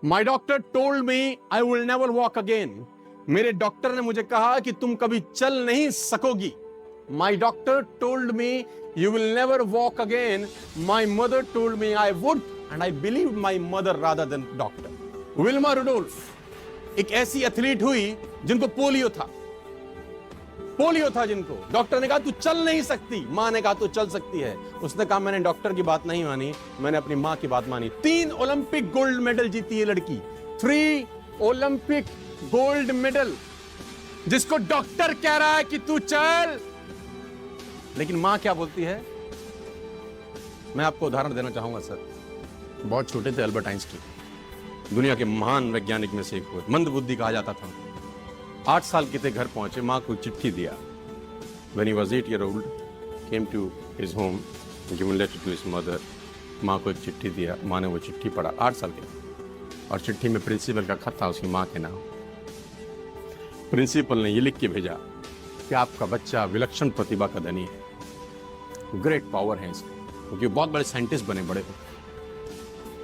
My doctor told me I will never walk again. मेरे doctor ने मुझे कहा कि तुम कभी चल नहीं सकोगी। My doctor told me you will never walk again. My mother told me I would and I believe my mother rather than doctor. Wilma Rudolph एक ऐसी एथलीट हुई जिनको पोलियो था। पोलियो था जिनको डॉक्टर ने कहा तू चल नहीं सकती, मां ने कहा तू चल सकती है। उसने कहा मैंने डॉक्टर की बात नहीं मानी, मैंने अपनी मां की बात मानी। 3 ओलंपिक गोल्ड मेडल जीती है लड़की, 3 ओलंपिक गोल्ड मेडल, जिसको डॉक्टर कह रहा है कि तू चल, लेकिन मां क्या बोलती है। मैं आपको उदाहरण देना चाहूंगा सर। बहुत छोटे थे अल्बर्ट आइंस्टीन, दुनिया के महान वैज्ञानिक में से एक हुए, मंद बुद्धि कहा जाता था। 8 साल के थे, घर पहुंचे, मां को चिट्ठी दिया। When he was 8 years old, came to his home, given letter to his mother. मां को एक चिट्ठी दिया, मां ने वो चिट्ठी पढ़ा। 8 साल के, और चिट्ठी में प्रिंसिपल का खत था उसकी मां के नाम। प्रिंसिपल ने ये लिख के भेजा कि आपका बच्चा विलक्षण प्रतिभा का धनी है, ग्रेट पावर है इसमें, क्योंकि बहुत बड़े साइंटिस्ट बने, बड़े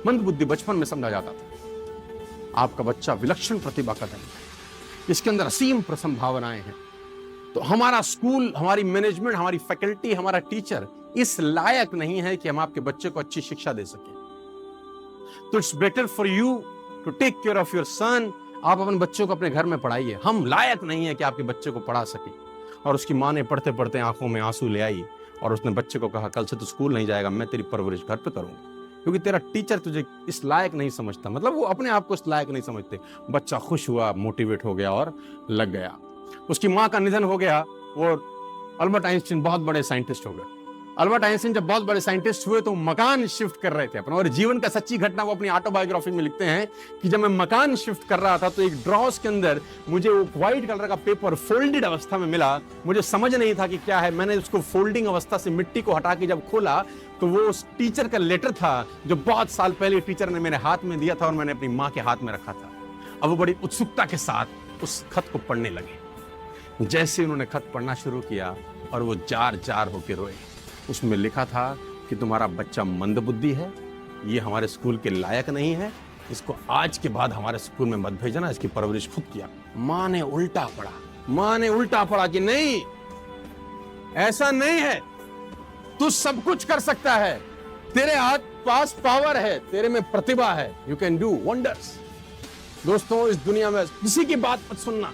मंद बुद्धि बचपन में समझा जाता था। आपका बच्चा विलक्षण प्रतिभा का धनी है, इसके अंदर असीम संभावनाएं हैं। तो हमारा स्कूल, हमारी मैनेजमेंट, हमारी फैकल्टी, हमारा टीचर इस लायक नहीं है कि हम आपके बच्चे को अच्छी शिक्षा दे सकें। तो it's better for you to take care of your son. आप अपने बच्चों को अपने घर में पढ़ाइए। हम लायक नहीं है कि आपके बच्चे को पढ़ा सके। और उसकी मां ने पढ़ते पढ़ते आंखों में आंसू ले आई और उसने बच्चे को कहा कल से तू स्कूल नहीं जाएगा, मैं तेरी परवरिश घर पे करूंगी, क्योंकि तेरा टीचर तुझे इस लायक नहीं समझता। मतलब वो अपने आप को इस लायक नहीं समझते। बच्चा खुश हुआ, मोटिवेट हो गया और लग गया। उसकी मां का निधन हो गया। वो अल्बर्ट आइंस्टीन बहुत बड़े साइंटिस्ट हो गए। अल्बर्ट आइंस्टीन जब बहुत बड़े साइंटिस्ट हुए तो मकान शिफ्ट कर रहे थे अपना, और जीवन का सच्ची घटना वो अपनी ऑटोबायोग्राफी में लिखते हैं कि जब मैं मकान शिफ्ट कर रहा था तो एक ड्रॉस के अंदर मुझे वो व्हाइट कलर का पेपर फोल्डेड अवस्था में मिला। मुझे समझ नहीं था कि क्या है। मैंने उसको फोल्डिंग अवस्था से मिट्टी को हटा के जब खोला तो वो उस टीचर का लेटर था जो बहुत साल पहले टीचर ने मेरे हाथ में दिया था और मैंने अपनी मां के हाथ में रखा था। अब वो बड़ी उत्सुकता के साथ उस खत को पढ़ने लगे। जैसे उन्होंने खत पढ़ना शुरू किया और वो जार जार होकर रोए। उसमें लिखा था कि तुम्हारा बच्चा मंदबुद्धि है, ये हमारे स्कूल के लायक नहीं है, इसको आज के बाद हमारे स्कूल में मत भेजना, इसकी परवरिश खुद किया। मां ने उल्टा पढ़ा, मां ने उल्टा पढ़ा कि नहीं, ऐसा नहीं है, तू सब कुछ कर सकता है, तेरे हाथ पास पावर है, तेरे में प्रतिभा है, यू कैन डू वंडर्स। दोस्तों, इस दुनिया में किसी की बात मत सुनना।